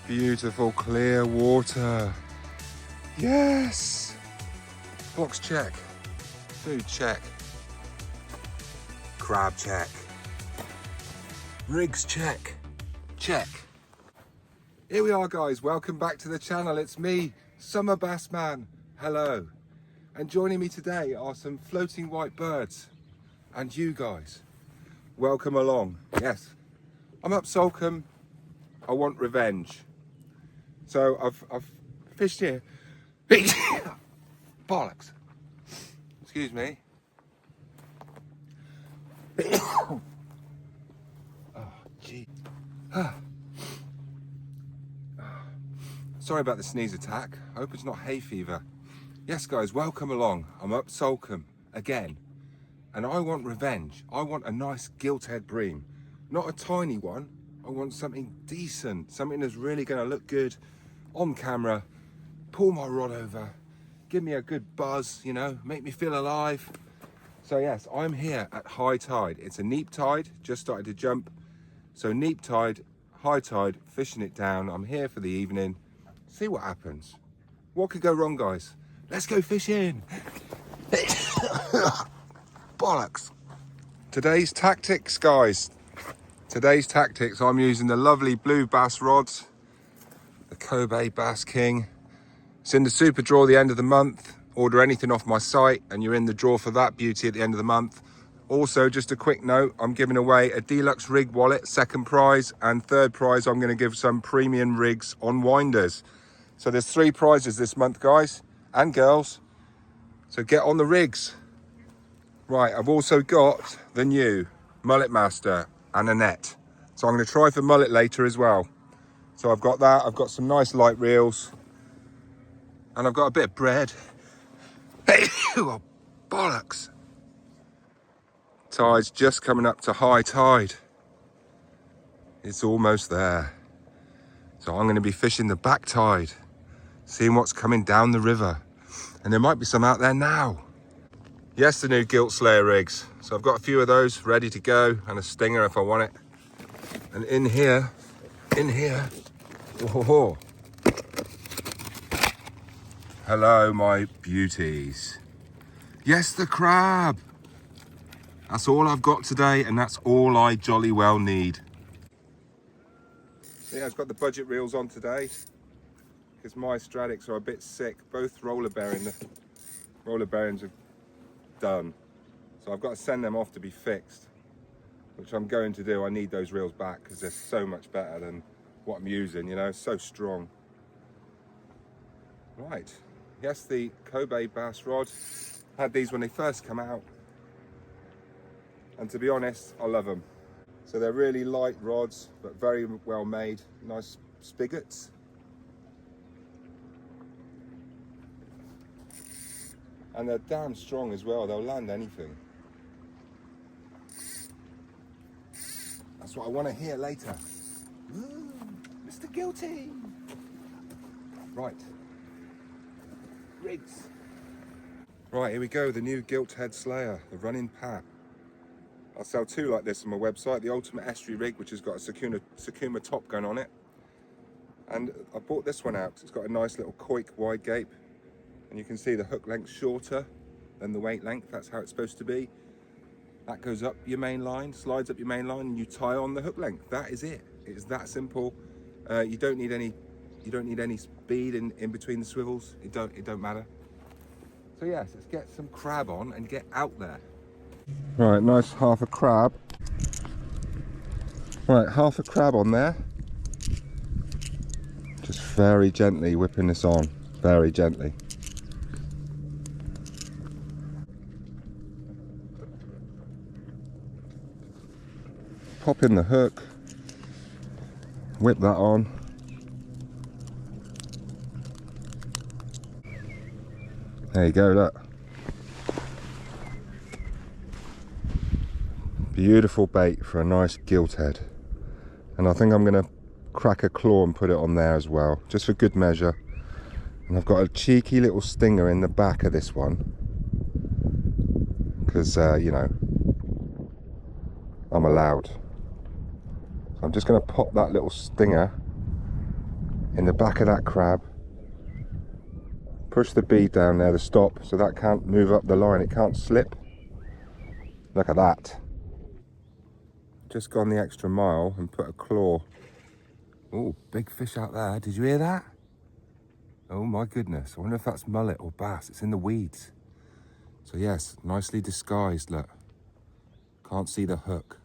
Beautiful clear water. Yes! Box check. Food check. Crab check. Rigs check. Check. Here we are, guys. Welcome back to the channel. It's me, Summer Bassman. Hello. And joining me today are some floating white birds. And you guys, welcome along. Yes, I'm up Salcombe. I want revenge. So I've fished here. Bollocks. Excuse me. Oh, gee. Sorry about the sneeze attack. I hope it's not hay fever. Yes, guys, welcome along. I'm up Salcombe again. And I want revenge. I want a nice gilt-head bream. Not a tiny one. I want something decent. Something that's really going to look good on camera. Pull my rod over. Give me a good buzz, you know. Make me feel alive. So yes, I'm here at high tide. It's a neap tide. Just started to jump. So neap tide, high tide, fishing it down. I'm here for the evening. See what happens. What could go wrong, guys? Let's go fishing. Bollocks. Today's tactics, guys. Today's tactics, I'm using the lovely blue bass rods, the Kobe Bass King. It's in the super draw at the end of the month. Order anything off my site and you're in the draw for that beauty at the end of the month. Also, just a quick note, I'm giving away a deluxe rig wallet, second prize, and third prize I'm going to give some premium rigs on winders. So there's 3 prizes this month, guys and girls. So get on the rigs. Right, I've also got the new Mullet Master and a net. So I'm going to try for mullet later as well. So I've got that, I've got some nice light reels, and I've got a bit of bread. Oh, bollocks. Tide's just coming up to high tide. It's almost there. So I'm going to be fishing the back tide, seeing what's coming down the river. And there might be some out there now. Yes, the new Gilt Slayer rigs. So I've got a few of those ready to go, and a stinger if I want it. And in here, oh, hello, my beauties. Yes, the crab. That's all I've got today, and that's all I jolly well need. Yeah, I've got the budget reels on today because my Stradics are a bit sick. Both roller bearings are done. So I've got to send them off to be fixed, which I'm going to do. I need those reels back because they're so much better than what I'm using, you know, so strong. Right, yes, the Kobe bass rod. Had these when they first come out, and to be honest, I love them. So they're really light rods, but very well made, nice spigots. And they're damn strong as well, they'll land anything. That's what I want to hear later. Ooh, Mr. Guilty. Right. Rigs. Right, here we go, the new Gilt Head Slayer, the running pat. I'll sell 2 like this on my website, the Ultimate Estuary rig, which has got a Sakuma top gun on it. And I bought this one out, it's got a nice little Coik wide gape. And you can see the hook length shorter than the weight length, that's how it's supposed to be. That goes up your main line, slides up your main line, and you tie on the hook length. That is it. It's that simple. You don't need any speed in between the swivels. It don't matter. So yes, let's get some crab on and get out there. Right, nice half a crab. Right, half a crab on there. Just very gently whipping this on, very gently. Pop in the hook, whip that on. There you go, look. Beautiful bait for a nice gilt head. And I think I'm going to crack a claw and put it on there as well, just for good measure. And I've got a cheeky little stinger in the back of this one, because, you know, I'm allowed. So I'm just going to pop that little stinger in the back of that crab. Push the bead down there, the stop, so that can't move up the line, it can't slip. Look at that. Just gone the extra mile and put a claw. Oh, big fish out there. Did you hear that? Oh my goodness. I wonder if that's mullet or bass. It's in the weeds. So yes, nicely disguised, look. Can't see the hook.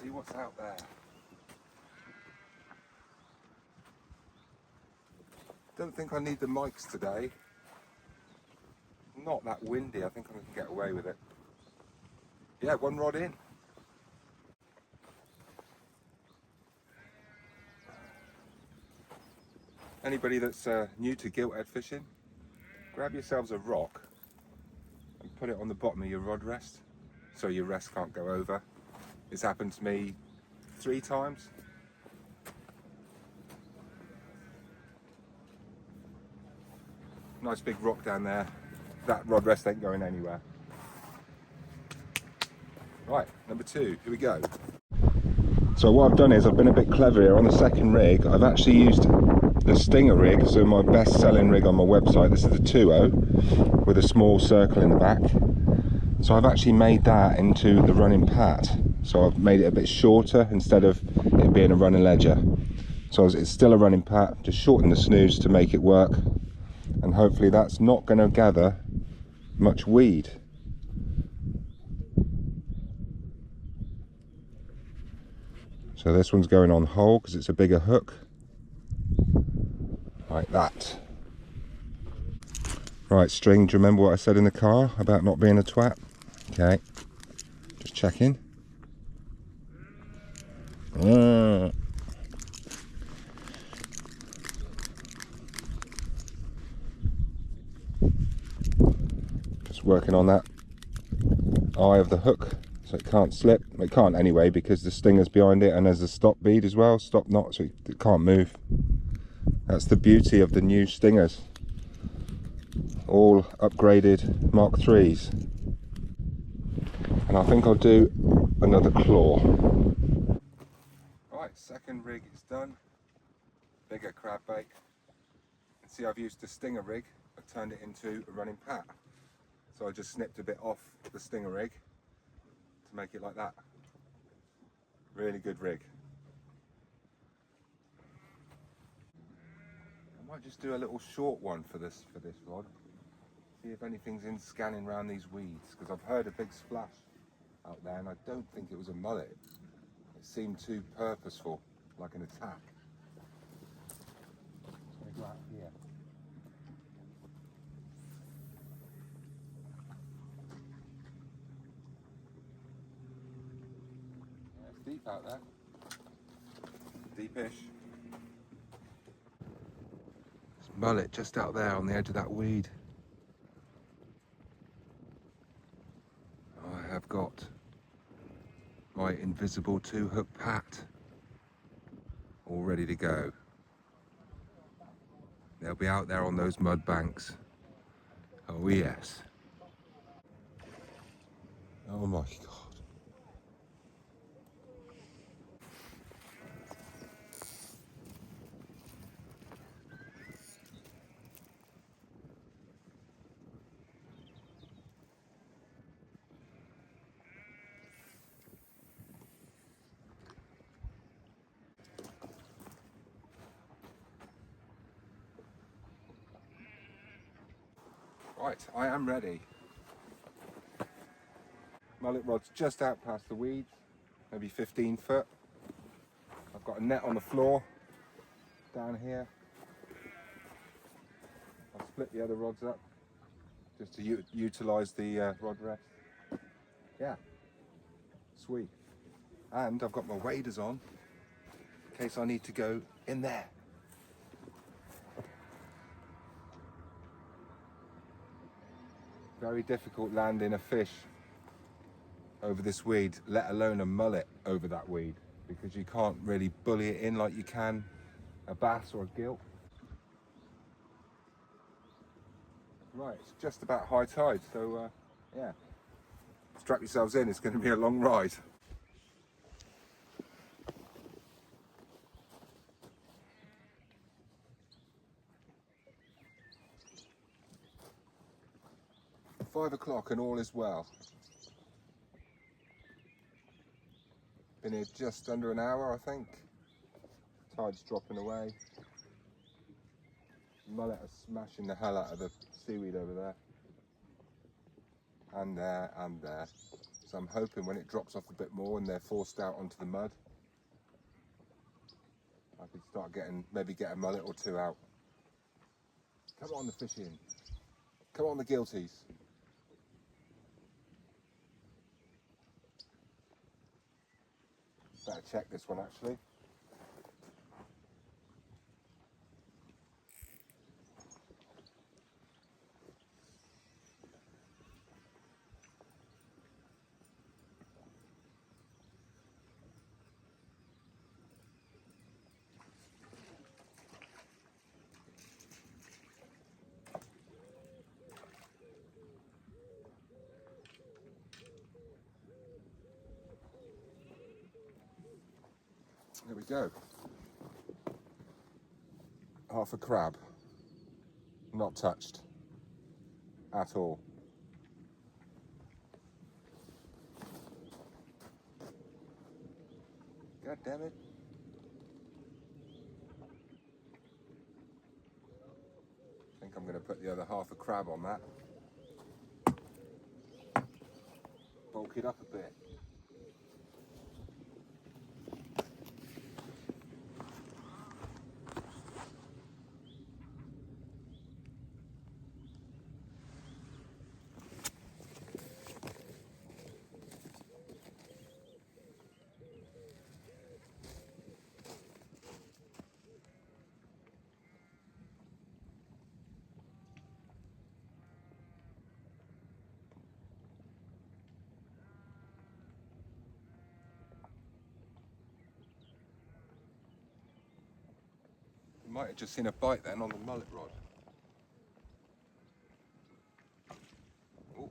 See what's out there. Don't think I need the mics today. Not that windy, I think I can get away with it. Yeah, one rod in. Anybody that's new to gilthead fishing, grab yourselves a rock and put it on the bottom of your rod rest so your rest can't go over. It's happened to me 3 times. Nice big rock down there. That rod rest ain't going anywhere. Right, number 2, here we go. So what I've done is I've been a bit clever here on the second rig. I've actually used the Stinger rig, so my best selling rig on my website. This is the 2.0 with a small circle in the back. So I've actually made that into the running pat. So I've made it a bit shorter instead of it being a running ledger. So it's still a running pat, just shorten the snooze to make it work. And hopefully that's not going to gather much weed. So this one's going on hole because it's a bigger hook. Like that. Right, string, do you remember what I said in the car about not being a twat? Okay, just checking. Just working on that eye of the hook so it can't slip. It can't anyway because the stinger's behind it and there's a stop bead as well, stop knot, so it can't move. That's the beauty of the new stingers. All upgraded Mark 3s. And I think I'll do another claw. Right, second rig is done. Bigger crab bait. And see, I've used the Stinger rig. I've turned it into a running pat. So I just snipped a bit off the Stinger rig to make it like that. Really good rig. I might just do a little short one for this rod. See if anything's in scanning around these weeds, because I've heard a big splash out there and I don't think it was a mullet. It seemed too purposeful, like an attack. It's going to go out here. Yeah, it's deep out there. Deepish. It's mullet just out there on the edge of that weed. I have got my invisible 2-hook pat all ready to go. They'll be out there on those mud banks. Oh yes. Oh my God. Right, I am ready. Mullet rod's just out past the weeds, maybe 15 foot. I've got a net on the floor down here. I'll split the other rods up just to utilise the rod rest. Yeah, sweet. And I've got my waders on in case I need to go in there. Very difficult landing a fish over this weed, let alone a mullet over that weed, because you can't really bully it in like you can a bass or a gilt. Right, it's just about high tide, so yeah, strap yourselves in, it's going to be a long ride. £5 and all is well. Been here just under an hour, I think. Tide's dropping away. Mullet are smashing the hell out of the seaweed over there. And there, and there. So I'm hoping when it drops off a bit more and they're forced out onto the mud, I could start getting, maybe get a mullet or two out. Come on the fish in. Come on the guilties. Better check this one actually. There we go. Half a crab. Not touched at all. God damn it. I think I'm going to put the other half a crab on that. Bulk it up a bit. You might have just seen a bite then on the mullet rod. Ooh.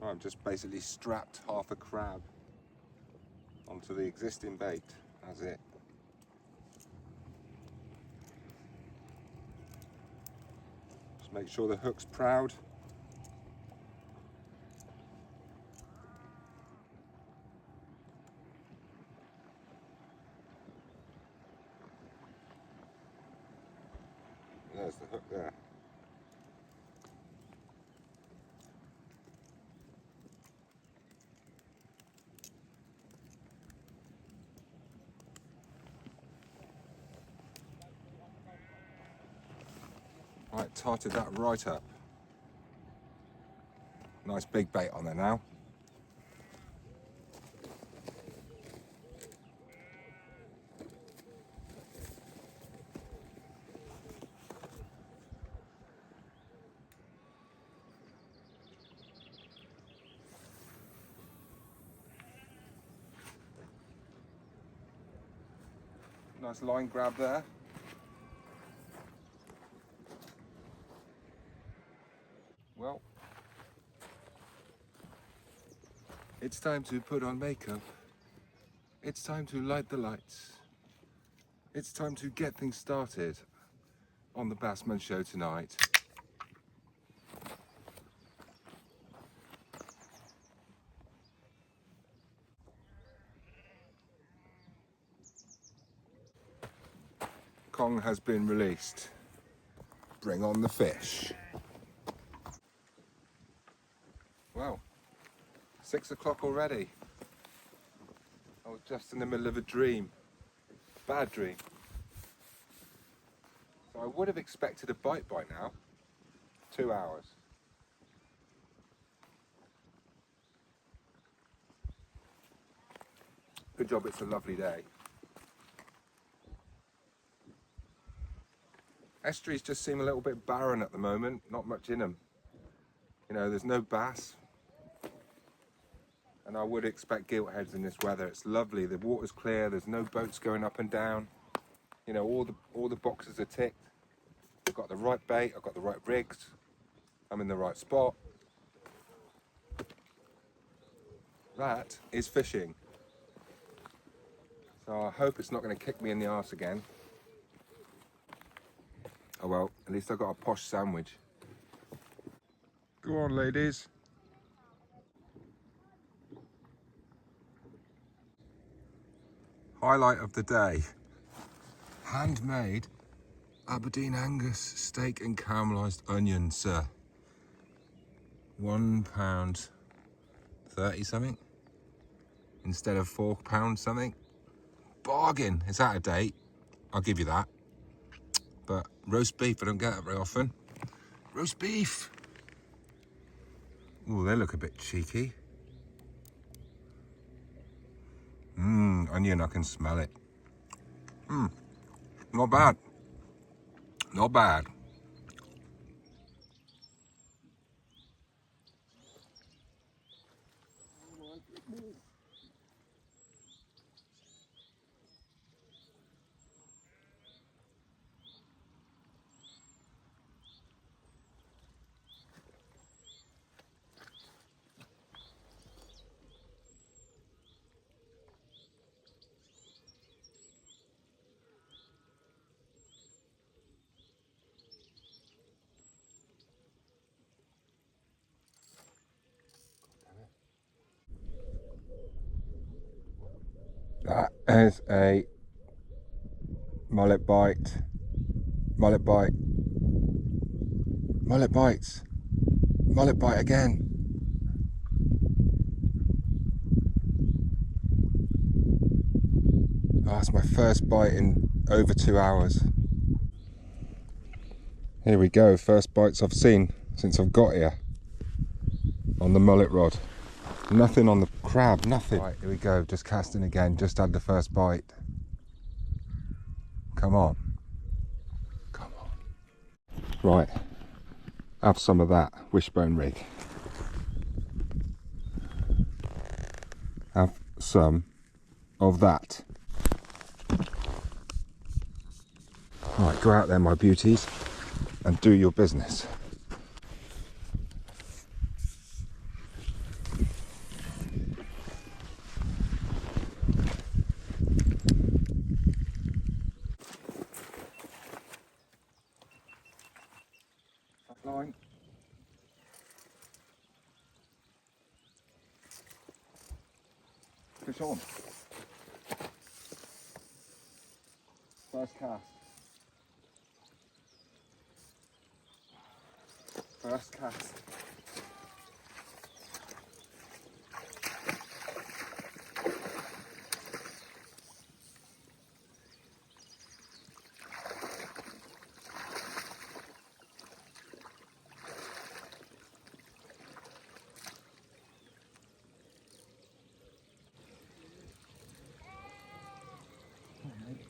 I've just basically strapped half a crab onto the existing bait. That's it. Just make sure the hook's proud. There's the hook there. Right, tightened that right up. Nice big bait on there now. Nice line grab there. Well, it's time to put on makeup. It's time to light the lights. It's time to get things started on the Bassman show tonight. Kong has been released. Bring on the fish. Wow, 6 o'clock already. I was just in the middle of a dream. Bad dream. So I would have expected a bite by now. 2 hours. Good job it's a lovely day. Estuaries just seem a little bit barren at the moment, not much in them. You know, there's no bass. And I would expect giltheads in this weather. It's lovely, the water's clear, there's no boats going up and down. You know, all the boxes are ticked. I've got the right bait, I've got the right rigs, I'm in the right spot. That is fishing. So I hope it's not going to kick me in the arse again. Oh well, at least I got a posh sandwich. Go on, ladies. Highlight of the day. Handmade Aberdeen Angus steak and caramelised onions, sir. £1.30 something instead of £4 something. Bargain. It's out of date, I'll give you that. But roast beef, I don't get that very often. Roast beef. Oh, they look a bit cheeky. Onion, I can smell it. Not bad. Not bad. That is a mullet bite. Mullet bite. Mullet bites. Mullet bite again. Oh, that's my first bite in over 2 hours. Here we go, first bites I've seen since I've got here on the mullet rod. Nothing on the crab, nothing. Right, here we go, just casting again, just had the first bite. Come on. Come on. Right, have some of that wishbone rig. Have some of that. Right, go out there, my beauties, and do your business. Line. Fish on. First cast. First cast.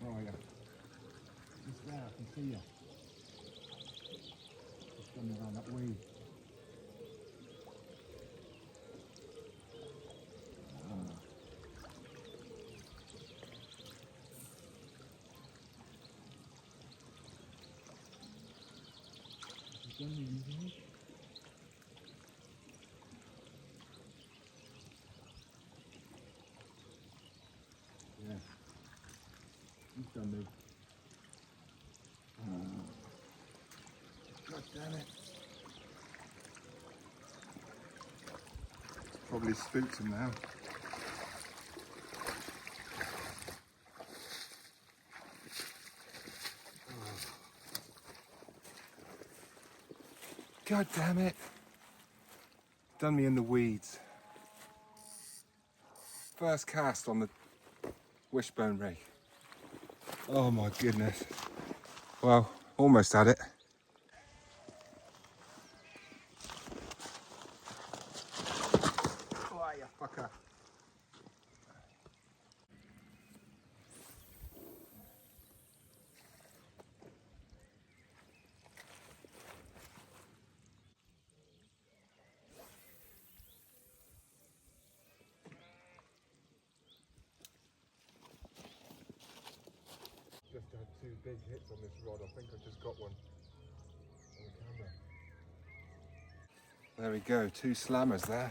Where are you? Just there, I can see you. Just coming around that way. Yeah. He's done me. God damn it. Probably spooked him now. God damn it. Done me in the weeds. First cast on the wishbone rig. Oh my goodness. Well, almost had it. Oh, you fucker. big hits on this rod. I think I just got one on the camera. There we go, 2 slammers there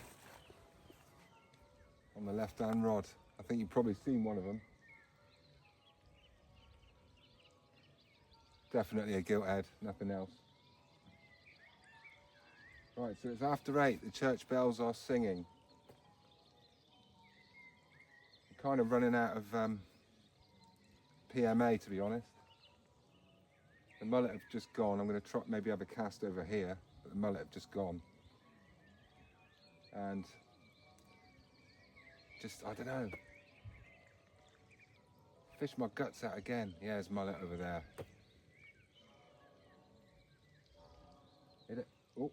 on the left hand rod. I think you've probably seen one of them. Definitely a gilt head, nothing else. Right, so it's after 8, the church bells are singing. I'm kind of running out of PMA, to be honest. The mullet have just gone. I'm going to try maybe have a cast over here, but the mullet have just gone. And just, I don't know, fish my guts out again. Yeah, there's mullet over there. Oh,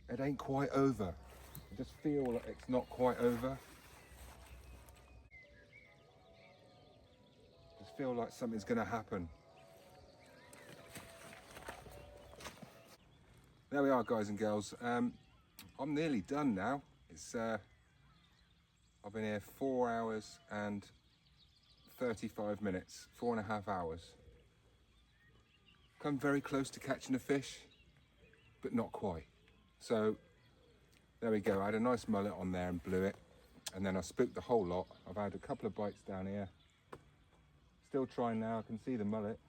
it ain't quite over. I just feel like it's not quite over. Just feel like something's going to happen. There we are, guys and girls. I'm nearly done now. It's I've been here 4 hours and 35 minutes, 4.5 hours. Come very close to catching a fish, but not quite. So there we go. I had a nice mullet on there and blew it, and then I spooked the whole lot. I've had a couple of bites down here. Still trying now. I can see the mullet,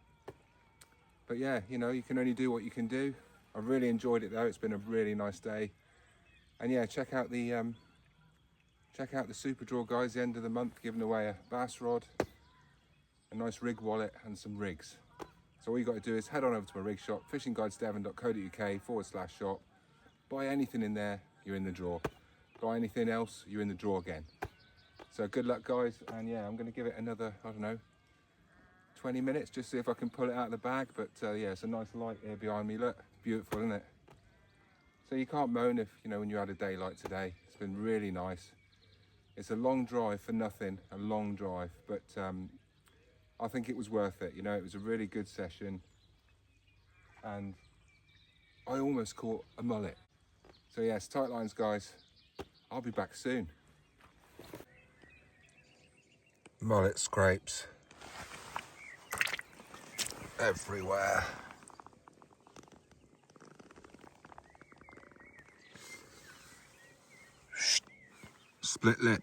but yeah, you know, you can only do what you can do. I really enjoyed it though. It's been a really nice day, and yeah, check out the super draw, guys. The end of the month, giving away a bass rod, a nice rig wallet, and some rigs. So all you got to do is head on over to my rig shop, fishingguidesdevon.co.uk/shop. Buy anything in there, you're in the draw. Buy anything else, you're in the draw again. So good luck, guys. And yeah, I'm going to give it another, I don't know, 20 minutes, just see if I can pull it out of the bag. But yeah, it's a nice light here behind me. Look, beautiful, isn't it? So you can't moan if, you know, when you had a day like today. It's been really nice. It's a long drive for nothing, a long drive, but I think it was worth it. You know, it was a really good session, and I almost caught a mullet. So yes, tight lines, guys. I'll be back soon. Mullet scrapes everywhere. Split lip.